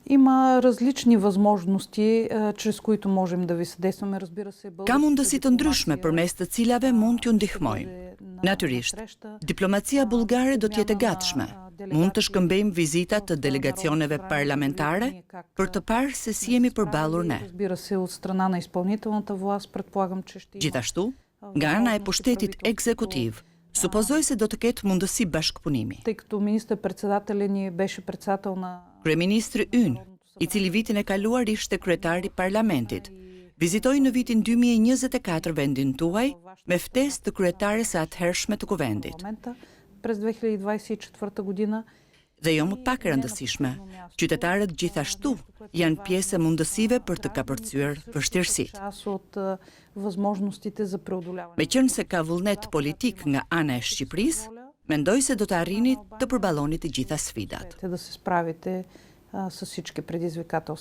Има различни възможности, чрез които можем да ви съдействаме, разбира се. Kan mund të si të ndryshme përmes të cilave mund t'ju ndihmojmë. Natyrisht, diplomacia bullgare do të jetë e gatshme. Mund të shkëmbejmë vizitat të delegacioneve parlamentare për të parë se si jemi përballur ne. Разбира се, от страна на изпълнителната власт, предполагам, че ще има. Gjithashtu, nga ana e pushtetit ekzekutiv, supozoj se do të ketë mundësi bashkëpunimi. Тъй като министър-председателят ни беше председател на Kryeministri ynë, i cili vitin e kaluar ishte kryetari i parlamentit, vizitoi në vitin 2024 vendin tuaj me ftesë të kryetares së atëhershme të kuvendit. парламента през 2024 година. Dhe jo më pak e rëndësishme, qytetarët gjithashtu janë pjesë e mundësive për të kapërcyer vështirësitë. Част от възможностите за преодоляване. Meqense ka vullnet politik nga ana e Shqipërisë, mendoj se do të arrini të përballoni të gjitha sfidat. Да се справите с всички предизвикателства.